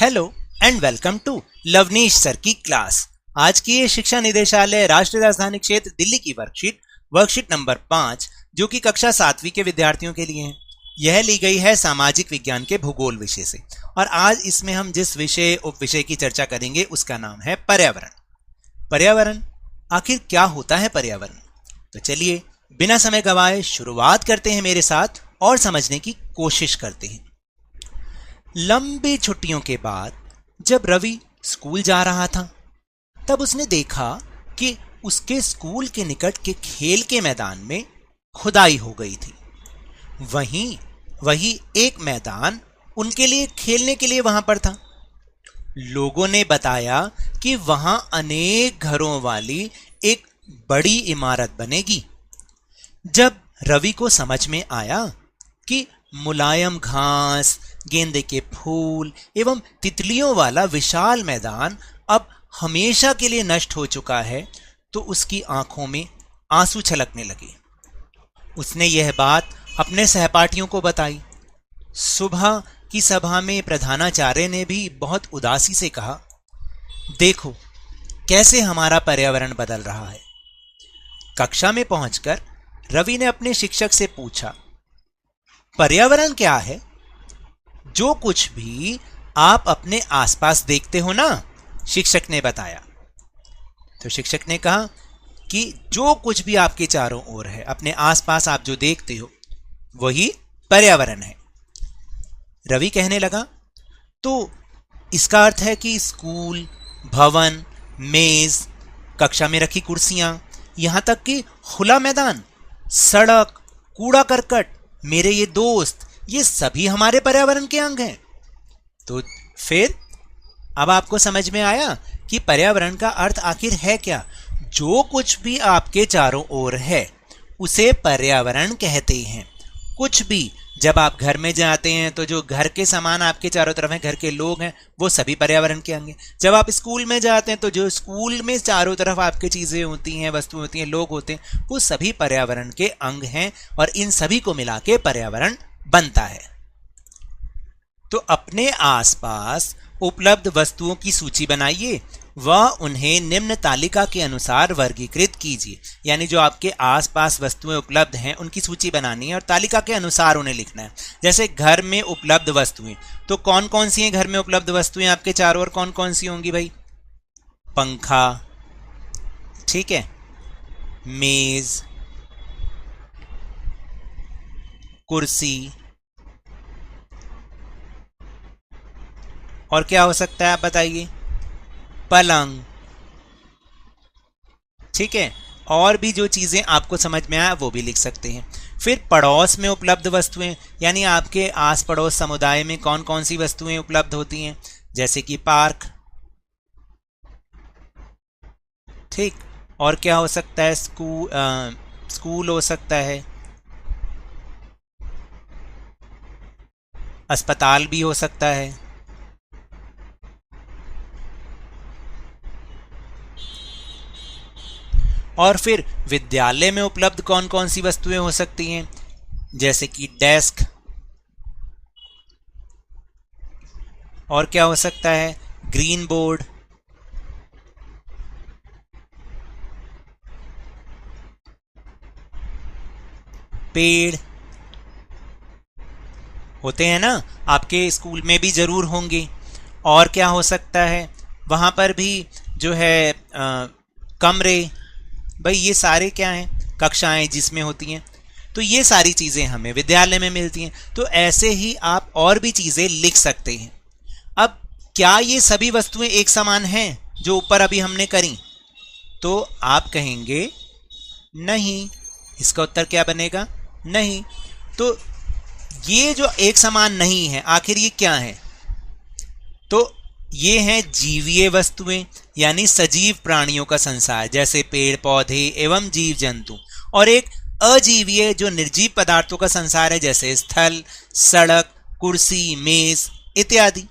Hello and welcome to Lavneesh sir की class. आज की ये शिक्षा निदेशालय राष्ट्रीय राजधानी क्षेत्र दिल्ली की वर्कशीट नंबर 5 जो कि कक्षा 7वीं के विद्यार्थियों के लिए है। यह ली गई है सामाजिक विज्ञान के भूगोल विषय से और आज इसमें हम जिस विषय उपविषय की चर्चा करेंगे उसका नाम है पर्यावरण। पर्यावरण आखिर क्या होता है पर्यावरण? तो चलिए बिना समय गवाए शुरुआत करते हैं मेरे साथ और समझने की कोशिश करते हैं। लंबी छुट्टियों के बाद जब रवि स्कूल जा रहा था तब उसने देखा कि उसके स्कूल के निकट के खेल के मैदान में खुदाई हो गई थी। वही एक मैदान उनके लिए खेलने के लिए वहां पर था। लोगों ने बताया कि वहां अनेक घरों वाली एक बड़ी इमारत बनेगी। जब रवि को समझ में आया कि मुलायम घास, गेंदे के फूल एवं तितलियों वाला विशाल मैदान अब हमेशा के लिए नष्ट हो चुका है तो उसकी आंखों में आंसू छलकने लगे। उसने यह बात अपने सहपाठियों को बताई। सुबह की सभा में प्रधानाचार्य ने भी बहुत उदासी से कहा, देखो कैसे हमारा पर्यावरण बदल रहा है। कक्षा में पहुंचकर रवि ने अपने शिक्षक से पूछा, पर्यावरण क्या है? जो कुछ भी आप अपने आसपास देखते हो ना, शिक्षक ने बताया। तो शिक्षक ने कहा कि जो कुछ भी आपके चारों ओर है, अपने आसपास आप जो देखते हो वही पर्यावरण है। रवि कहने लगा, तो इसका अर्थ है कि स्कूल, भवन, मेज, कक्षा में रखी कुर्सियां, यहां तक कि खुला मैदान, सड़क, कूड़ा करकट, मेरे ये दोस्त, ये सभी हमारे पर्यावरण के अंग हैं। तो फिर अब आपको समझ में आया कि पर्यावरण का अर्थ आखिर है क्या? जो कुछ भी आपके चारों ओर है उसे पर्यावरण कहते हैं। कुछ भी, जब आप घर में जाते हैं तो जो घर के सामान आपके चारों तरफ हैं, घर के लोग हैं, वो सभी पर्यावरण के अंग हैं। जब आप स्कूल में जाते हैं तो जो स्कूल में चारों तरफ आपकी चीजें होती हैं, वस्तुएं होती हैं, लोग होते हैं, वो सभी पर्यावरण के अंग हैं और इन सभी को मिला के पर्यावरण बनता है। तो अपने आसपास उपलब्ध वस्तुओं की सूची बनाइए व उन्हें निम्न तालिका के अनुसार वर्गीकृत कीजिए। यानी जो आपके आसपास वस्तुएं उपलब्ध हैं उनकी सूची बनानी है और तालिका के अनुसार उन्हें लिखना है। जैसे घर में उपलब्ध वस्तुएं, तो कौन कौन सी हैं घर में उपलब्ध वस्तुएं आपके चारों ओर? कौन कौन सी होंगी भाई? पंखा, ठीक है, मेज, कुर्सी, और क्या हो सकता है आप बताइए? पलंग, ठीक है। और भी जो चीजें आपको समझ में आया वो भी लिख सकते हैं। फिर पड़ोस में उपलब्ध वस्तुएं, यानी आपके आस पड़ोस समुदाय में कौन कौन सी वस्तुएं उपलब्ध होती हैं, जैसे कि पार्क, ठीक। और क्या हो सकता है? स्कूल हो सकता है, अस्पताल भी हो सकता है, और फिर विद्यालय में उपलब्ध कौन कौन सी वस्तुएं हो सकती हैं, जैसे कि डेस्क, और क्या हो सकता है? ग्रीन बोर्ड, पेड़ होते हैं ना, आपके स्कूल में भी जरूर होंगे। और क्या हो सकता है? वहां पर भी जो है कमरे, भाई ये सारे क्या हैं? कक्षाएं जिसमें होती हैं। तो ये सारी चीजें हमें विद्यालय में मिलती हैं। तो ऐसे ही आप और भी चीजें लिख सकते हैं। अब क्या ये सभी वस्तुएं एक समान हैं जो ऊपर अभी हमने करी? तो आप कहेंगे नहीं। इसका उत्तर क्या बनेगा? नहीं। तो ये जो एक समान नहीं है, आखिर ये क्या है? तो ये हैं जीवीय वस्तुएं, यानी सजीव प्राणियों का संसार, जैसे पेड़ पौधे एवं जीव जंतु, और एक अजीवीय जो निर्जीव पदार्थों का संसार है, जैसे स्थल, सड़क, कुर्सी, मेज इत्यादि।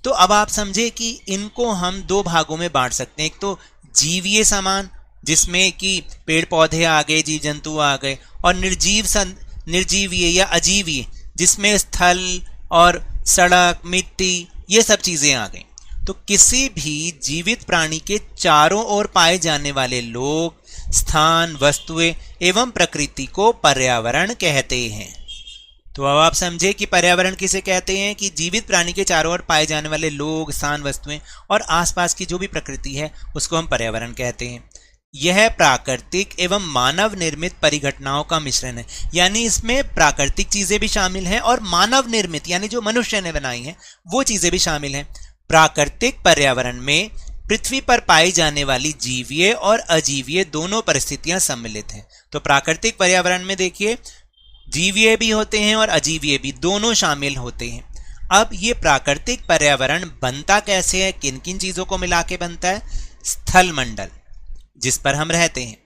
तो अब आप समझे कि इनको हम दो भागों में बांट सकते हैं। एक तो जीवीय सामान जिसमें कि पेड़ पौधे आ गए, जीव जंतु आ गए, और निर्जीवीय या अजीवीय जिसमें स्थल और सड़क, मिट्टी ये सब चीजें आ गई। तो किसी भी जीवित प्राणी के चारों ओर पाए जाने वाले लोग, स्थान, वस्तुएं एवं प्रकृति को पर्यावरण कहते हैं। तो अब आप समझे कि पर्यावरण किसे कहते हैं कि जीवित प्राणी के चारों ओर पाए जाने वाले लोग, स्थान, वस्तुएं और आसपास की जो भी प्रकृति है उसको हम पर्यावरण कहते हैं। यह प्राकृतिक एवं मानव निर्मित परिघटनाओं का मिश्रण है, यानी इसमें प्राकृतिक चीजें भी शामिल हैं और मानव निर्मित यानी जो मनुष्य ने बनाई हैं वो चीजें भी शामिल हैं। प्राकृतिक पर्यावरण में पृथ्वी पर पाई जाने वाली जीवीय और अजीवीय दोनों परिस्थितियां सम्मिलित हैं। तो प्राकृतिक पर्यावरण में देखिए जीवीय भी होते हैं और अजीवीय भी, दोनों शामिल होते हैं। अब ये प्राकृतिक पर्यावरण बनता कैसे है, किन किन चीजों को मिला के बनता है? स्थल मंडल जिस पर हम रहते हैं,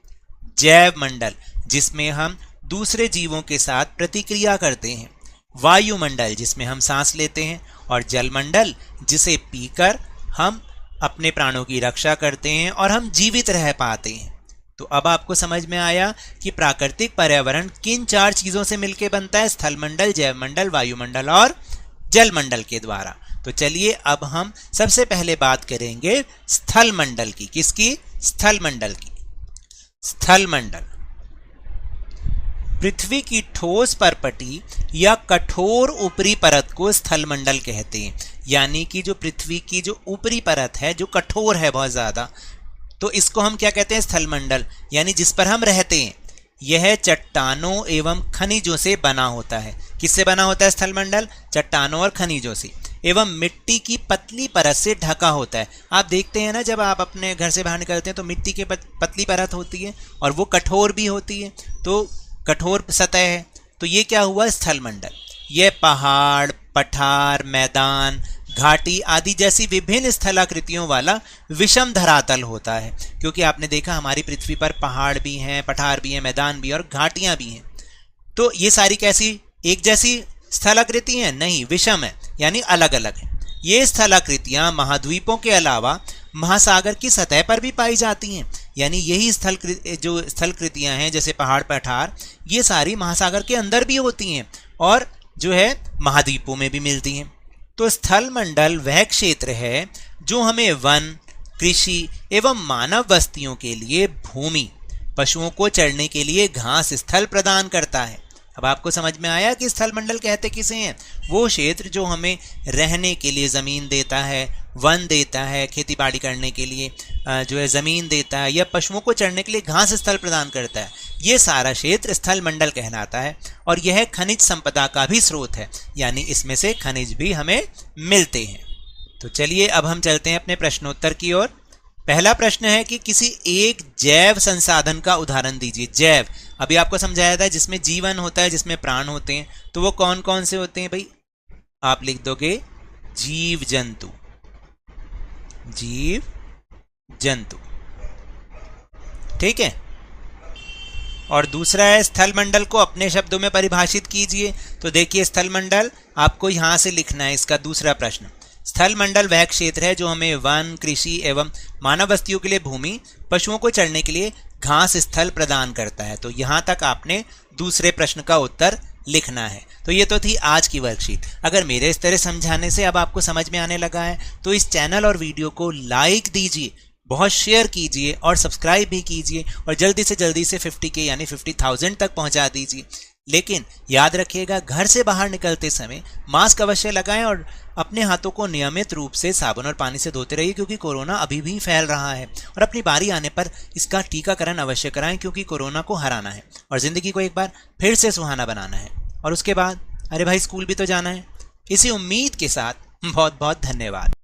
जैव मंडल जिसमें हम दूसरे जीवों के साथ प्रतिक्रिया करते हैं, वायुमंडल जिसमें हम सांस लेते हैं और जल मंडल जिसे पीकर हम अपने प्राणों की रक्षा करते हैं और हम जीवित रह पाते हैं। तो अब आपको समझ में आया कि प्राकृतिक पर्यावरण किन चार चीजों से मिलकर बनता है? स्थल मंडल, जैव मंडल, वायुमंडल और जल मंडल के द्वारा। तो चलिए अब हम सबसे पहले बात करेंगे स्थल मंडल की। किसकी? स्थल मंडल की। स्थल मंडल पृथ्वी की ठोस परपटी या कठोर ऊपरी परत को स्थल मंडल कहते हैं। यानी कि जो पृथ्वी की जो ऊपरी परत है जो कठोर है बहुत ज्यादा, तो इसको हम क्या कहते हैं? स्थल मंडल, यानी जिस पर हम रहते हैं। यह चट्टानों एवं खनिजों से बना होता है। किससे बना होता है स्थल मंडल? चट्टानों और खनिजों से, एवं मिट्टी की पतली परत से ढका होता है। आप देखते हैं ना, जब आप अपने घर से बाहर निकलते हैं तो मिट्टी की पतली परत होती है और वो कठोर भी होती है, तो कठोर सतह है। तो ये क्या हुआ? स्थल मंडल। यह पहाड़, पठार, मैदान, घाटी आदि जैसी विभिन्न स्थलाकृतियों वाला विषम धरातल होता है। क्योंकि आपने देखा हमारी पृथ्वी पर पहाड़ भी हैं, पठार भी हैं, मैदान भी हैं और घाटियां भी हैं। तो ये सारी कैसी एक जैसी स्थलाकृति हैं? नहीं, विषम है, यानी अलग अलग है। ये स्थलाकृतियां महाद्वीपों के अलावा महासागर की सतह पर भी पाई जाती हैं। यानी यही जो स्थलकृतियां हैं जैसे पहाड़, पठार, ये सारी महासागर के अंदर भी होती हैं और जो है महाद्वीपों में भी मिलती हैं। तो स्थल मंडल वह क्षेत्र है जो हमें वन, कृषि एवं मानव बस्तियों के लिए भूमि, पशुओं को चरने के लिए घास स्थल प्रदान करता है। अब आपको समझ में आया कि स्थल मंडल कहते किसे हैं? वो क्षेत्र जो हमें रहने के लिए ज़मीन देता है, वन देता है, खेती बाड़ी करने के लिए जो है ज़मीन देता है, या पशुओं को चरने के लिए घास स्थल प्रदान करता है। ये सारा क्षेत्र स्थल मंडल कहलाता है और यह खनिज संपदा का भी स्रोत है, यानी इसमें से खनिज भी हमें मिलते हैं। तो चलिए अब हम चलते हैं अपने प्रश्नोत्तर की ओर। पहला प्रश्न है कि किसी एक जैव संसाधन का उदाहरण दीजिए। जैव अभी आपको समझाया था जिसमें जीवन होता है, जिसमें प्राण होते हैं। तो वो कौन कौन से होते हैं भाई? आप लिख दोगे जीव जंतु। जीव जंतु, ठीक है। और दूसरा है स्थल मंडल को अपने शब्दों में परिभाषित कीजिए। तो देखिए स्थल मंडल आपको यहां से लिखना है। इसका दूसरा प्रश्न, स्थल मंडल वह क्षेत्र है जो हमें वन, कृषि एवं मानव बस्तियों के लिए भूमि, पशुओं को चरने के लिए घास स्थल प्रदान करता है। तो यहां तक आपने दूसरे प्रश्न का उत्तर लिखना है। तो ये तो थी आज की वर्कशीट। अगर मेरे इस तरह समझाने से अब आपको समझ में आने लगा है तो इस चैनल और वीडियो को लाइक दीजिए, बहुत शेयर कीजिए और सब्सक्राइब भी कीजिए और जल्दी से 50K यानी 50,000 तक पहुंचा दीजिए। लेकिन याद रखिएगा, घर से बाहर निकलते समय मास्क अवश्य लगाएं और अपने हाथों को नियमित रूप से साबुन और पानी से धोते रहिए, क्योंकि कोरोना अभी भी फैल रहा है। और अपनी बारी आने पर इसका टीकाकरण अवश्य कराएं, क्योंकि कोरोना को हराना है और जिंदगी को एक बार फिर से सुहाना बनाना है। और उसके बाद अरे भाई स्कूल भी तो जाना है। इसी उम्मीद के साथ बहुत बहुत धन्यवाद।